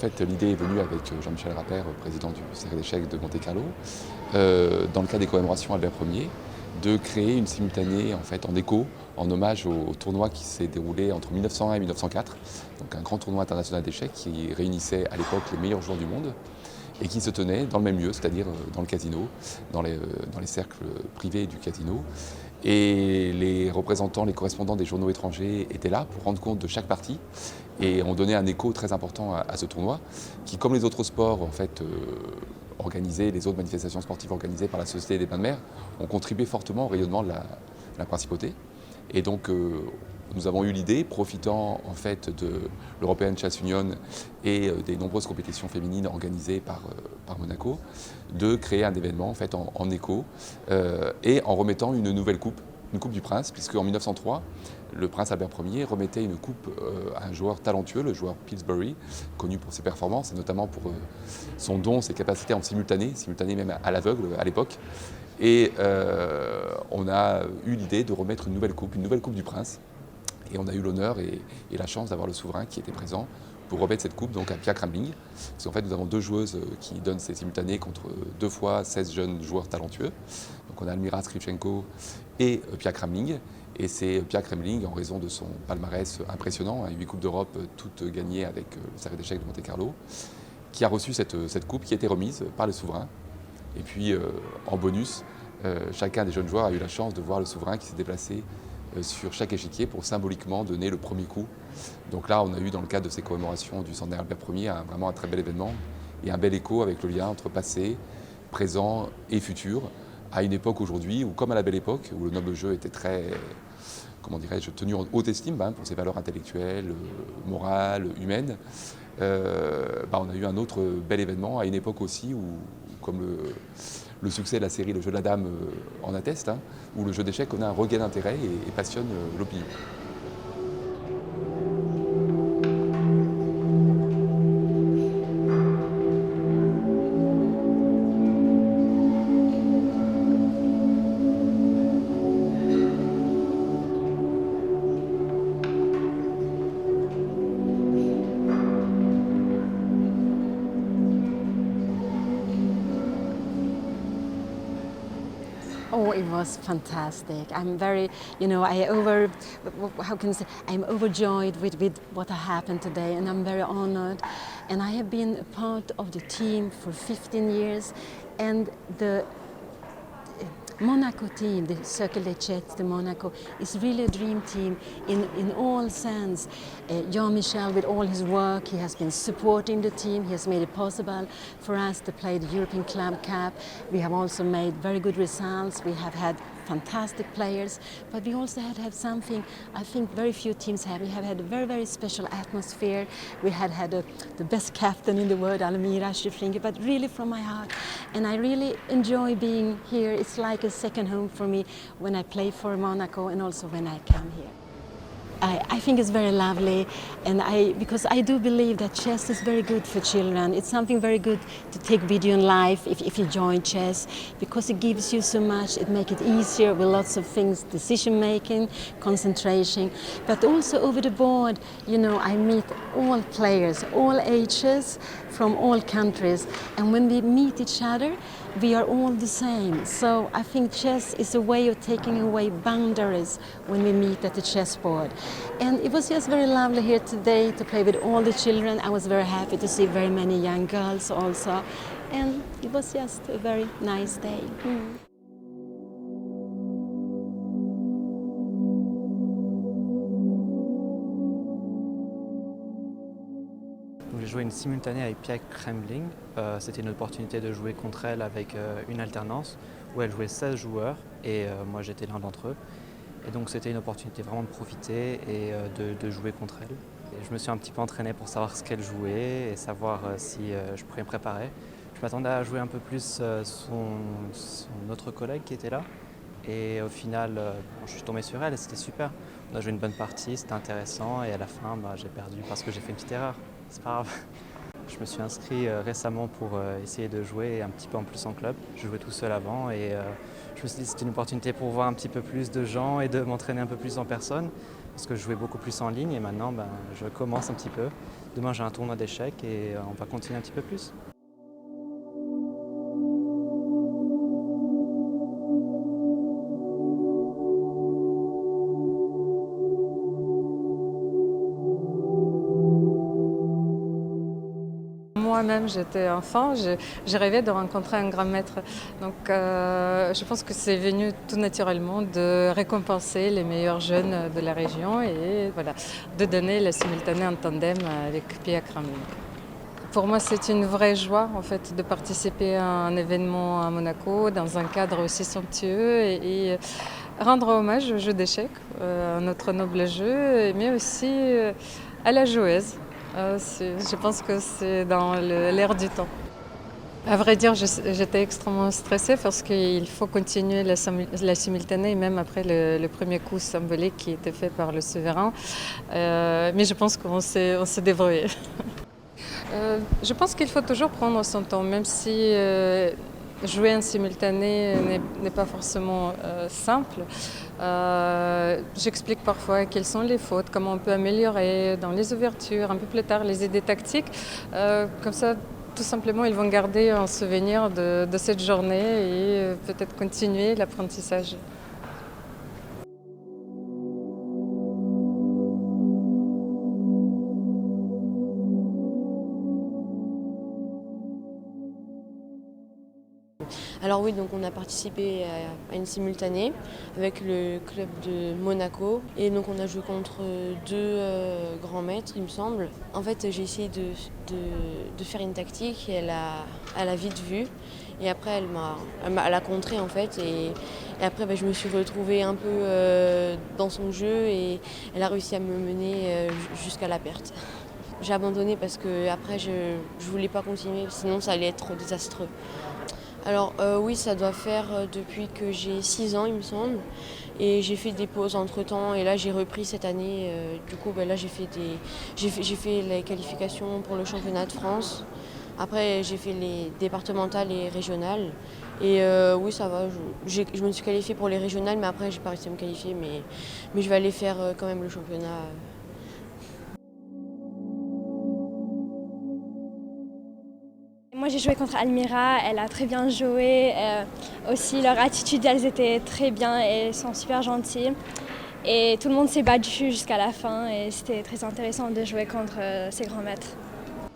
fait, l'idée est venue avec Jean-Michel Rapert, président du Cercle d'échecs de Monte-Carlo, dans le cadre des commémorations Albert Ier, de créer une simultanée en fait en écho, en hommage au tournoi qui s'est déroulé entre 1901 et 1904, donc un grand tournoi international d'échecs qui réunissait à l'époque les meilleurs joueurs du monde et qui se tenait dans le même lieu, c'est-à-dire dans le casino, dans les cercles privés du casino. Et les représentants, les correspondants des journaux étrangers étaient là pour rendre compte de chaque partie et ont donné un écho très important à ce tournoi qui, comme les autres sports en fait, organisés, les autres manifestations sportives organisées par la Société des Bains de Mer, ont contribué fortement au rayonnement de la principauté. Et donc nous avons eu l'idée, profitant en fait de l'European Chess Union et des nombreuses compétitions féminines organisées par Monaco, de créer un événement en fait en écho et en remettant une nouvelle coupe, une coupe du prince, puisque en 1903, le prince Albert Ier remettait une coupe à un joueur talentueux, le joueur Pillsbury, connu pour ses performances et notamment pour son don, ses capacités en simultané même à l'aveugle à l'époque. Et on a eu l'idée de remettre une nouvelle coupe du prince. Et on a eu l'honneur et la chance d'avoir le souverain qui était présent pour remettre cette coupe donc à Pia Kramling. Parce qu'en fait, nous avons deux joueuses qui donnent ces simultanés contre 2 fois 16 jeunes joueurs talentueux. Donc on a Almira Skripchenko et Pia Kramling. Et c'est Pia Kramling, en raison de son palmarès impressionnant, 8 Coupes d'Europe, toutes gagnées avec le Cercle d'échecs de Monte-Carlo, qui a reçu cette coupe qui a été remise par le souverain. Et puis, en bonus, chacun des jeunes joueurs a eu la chance de voir le souverain qui s'est déplacé sur chaque échiquier pour symboliquement donner le premier coup. Donc là, on a eu dans le cadre de ces commémorations du centenaire Albert Ier vraiment un très bel événement et un bel écho avec le lien entre passé, présent et futur, à une époque aujourd'hui où, comme à la belle époque, où le noble jeu était très, comment dirais-je, tenu en haute estime pour ses valeurs intellectuelles, morales, humaines, on a eu un autre bel événement à une époque aussi où, comme le succès de la série Le jeu de la dame en atteste, où le jeu d'échecs connaît un regain d'intérêt et passionne l'opinion. Oh, it was fantastic. I'm very, how can I say, I'm overjoyed with what happened today, and I'm very honored. And I have been a part of the team for 15 years, and the Monaco team, the Cercle d'échecs de Monaco, is really a dream team in all sense. Jean-Michel, with all his work, he has been supporting the team. He has made it possible for us to play the European Club Cup. We have also made very good results. We have had fantastic players, but we also had something I think very few teams have. We have had a very, very special atmosphere. We had the best captain in the world, Almira Skripchenko, but really from my heart. And I really enjoy being here. It's like a second home for me when I play for Monaco and also when I come here. I think it's very lovely, and because I do believe that chess is very good for children. It's something very good to take video in life if you join chess, because it gives you so much. It makes it easier with lots of things, decision making, concentration, but also over the board. I meet all players, all ages, from all countries, and when we meet each other, we are all the same. So I think chess is a way of taking away boundaries when we meet at the chessboard. And it was just very lovely here today to play with all the children. I was very happy to see very many young girls also. And it was just a very nice day. J'ai joué une simultanée avec Pia Kramling. C'était une opportunité de jouer contre elle avec une alternance où elle jouait 16 joueurs et moi j'étais l'un d'entre eux. Et donc c'était une opportunité vraiment de profiter et de jouer contre elle. Et je me suis un petit peu entraîné pour savoir ce qu'elle jouait et savoir si je pourrais me préparer. Je m'attendais à jouer un peu plus son autre collègue qui était là. Et au final, je suis tombé sur elle et c'était super. On a joué une bonne partie, c'était intéressant et à la fin, j'ai perdu parce que j'ai fait une petite erreur. C'est pas grave. Je me suis inscrit récemment pour essayer de jouer un petit peu en plus en club. Je jouais tout seul avant et je me suis dit que c'était une opportunité pour voir un petit peu plus de gens et de m'entraîner un peu plus en personne parce que je jouais beaucoup plus en ligne et maintenant je commence un petit peu. Demain, j'ai un tournoi d'échecs et on va continuer un petit peu plus. Moi-même, j'étais enfant, j'ai rêvé de rencontrer un grand maître. Donc, je pense que c'est venu tout naturellement de récompenser les meilleurs jeunes de la région et voilà, de donner la simultanée en tandem avec Pia Kramling. Pour moi, c'est une vraie joie en fait de participer à un événement à Monaco dans un cadre aussi somptueux et rendre hommage au jeu d'échecs, à notre noble jeu, mais aussi à la joueuse. Je pense que c'est dans l'air du temps. À vrai dire, j'étais extrêmement stressée parce qu'il faut continuer la simultanée, même après le premier coup symbolique qui était fait par le souverain. Mais je pense qu'on s'est débrouillé. Je pense qu'il faut toujours prendre son temps, même si jouer en simultané n'est pas forcément simple. J'explique parfois quelles sont les fautes, comment on peut améliorer dans les ouvertures, un peu plus tard les idées tactiques. Comme ça, tout simplement, ils vont garder un souvenir de cette journée et peut-être continuer l'apprentissage. Alors oui, donc on a participé à une simultanée avec le club de Monaco et donc on a joué contre deux grands maîtres, il me semble. En fait, j'ai essayé de faire une tactique et elle a vite vu. Et après, elle a contré en fait. Et après, je me suis retrouvée un peu dans son jeu et elle a réussi à me mener jusqu'à la perte. J'ai abandonné parce que après je voulais pas continuer, sinon ça allait être désastreux. Alors oui, ça doit faire depuis que j'ai 6 ans, il me semble. Et j'ai fait des pauses entre-temps et là j'ai repris cette année. Du coup, là j'ai fait les qualifications pour le championnat de France. Après, j'ai fait les départementales et régionales. Et oui, ça va. Je me suis qualifiée pour les régionales, mais après j'ai pas réussi à me qualifier. Mais je vais aller faire quand même le championnat. Moi j'ai joué contre Almira, elle a très bien joué, aussi leur attitude, elles étaient très bien et elles sont super gentilles. Et tout le monde s'est battu jusqu'à la fin et c'était très intéressant de jouer contre ces grands maîtres.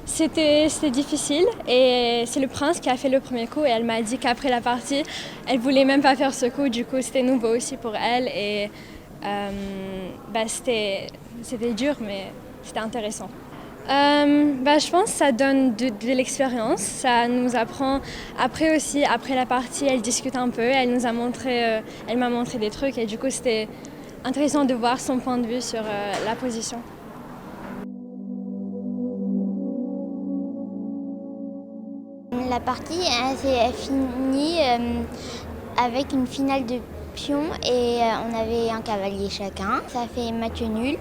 C'était difficile et c'est le prince qui a fait le premier coup et elle m'a dit qu'après la partie, elle voulait même pas faire ce coup, du coup c'était nouveau aussi pour elle et c'était dur mais c'était intéressant. Je pense que ça donne de l'expérience, ça nous apprend. Après aussi, après la partie, elle discute un peu, elle m'a montré des trucs et du coup c'était intéressant de voir son point de vue sur la position. La partie s'est finie avec une finale de pions et on avait un cavalier chacun. Ça fait match nul.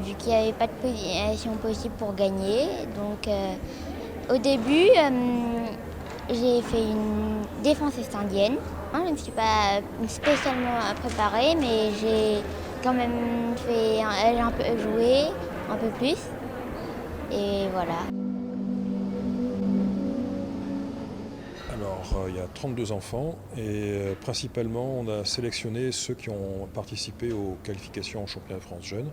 Vu qu'il n'y avait pas de position possible pour gagner. Donc au début, j'ai fait une défense est-indienne. Je ne suis pas spécialement préparée, mais j'ai quand même fait un peu jouer, un peu plus. Et voilà. Alors, il y a 32 enfants et principalement, on a sélectionné ceux qui ont participé aux qualifications au championnat de France jeunes,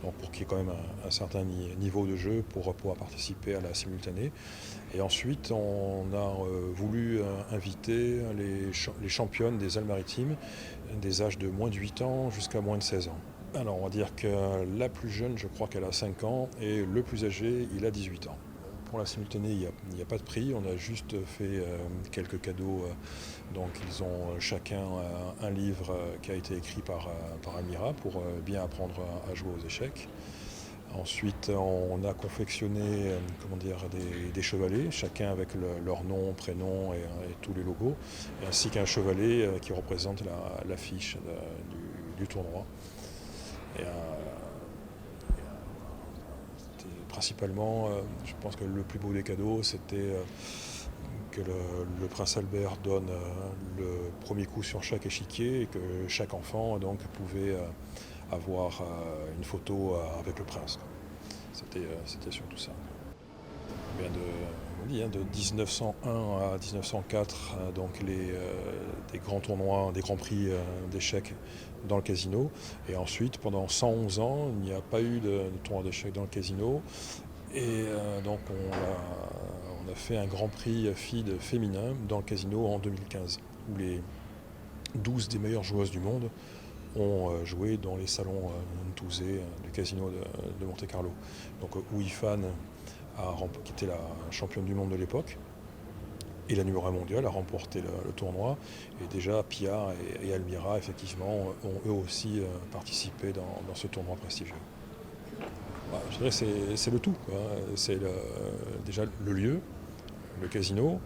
donc pour qu'il y ait quand même un certain niveau de jeu pour pouvoir participer à la simultanée. Et ensuite, on a voulu inviter les championnes des Alpes-Maritimes des âges de moins de 8 ans jusqu'à moins de 16 ans. Alors, on va dire que la plus jeune, je crois qu'elle a 5 ans et le plus âgé, il a 18 ans. Pour la simultanée, il n'y a pas de prix, on a juste fait quelques cadeaux. Donc ils ont chacun un livre qui a été écrit par Almira pour bien apprendre à jouer aux échecs. Ensuite, on a confectionné des chevalets, chacun avec leur nom, prénom et tous les logos, ainsi qu'un chevalet qui représente l'affiche du tournoi. Principalement, je pense que le plus beau des cadeaux, c'était que le prince Albert donne le premier coup sur chaque échiquier et que chaque enfant donc, pouvait avoir une photo avec le prince. C'était c'était surtout ça. Bien de 1901 à 1904, donc des grands tournois, des grands prix d'échecs dans le casino. Et ensuite, pendant 111 ans, il n'y a pas eu de tournoi d'échecs dans le casino. Et donc on a fait un grand prix FIDE féminin dans le casino en 2015, où les 12 des meilleures joueuses du monde ont joué dans les salons Ntouzé du casino de Monte-Carlo. Donc Wu Yifan, qui était la championne du monde de l'époque, et la numéro 1 mondiale, a remporté le tournoi. Et déjà, Pia et Almira, effectivement, ont eux aussi participé dans ce tournoi prestigieux. Bah, je dirais que c'est le tout, quoi. C'est déjà le lieu, le casino.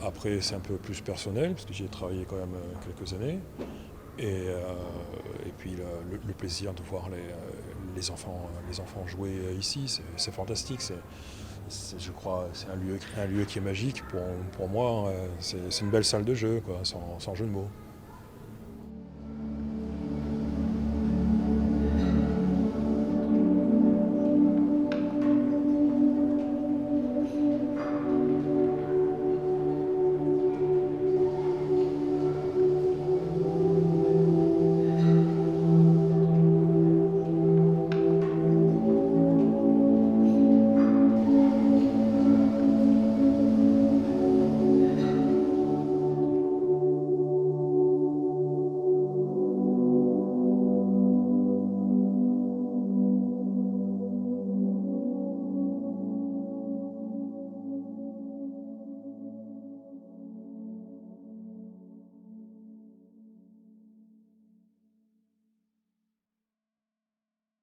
Après, c'est un peu plus personnel, parce que j'y ai travaillé quand même quelques années. Et puis le plaisir de voir les enfants jouer ici, c'est fantastique. Je crois c'est un lieu qui est magique pour moi. C'est une belle salle de jeu, quoi, sans jeu de mots.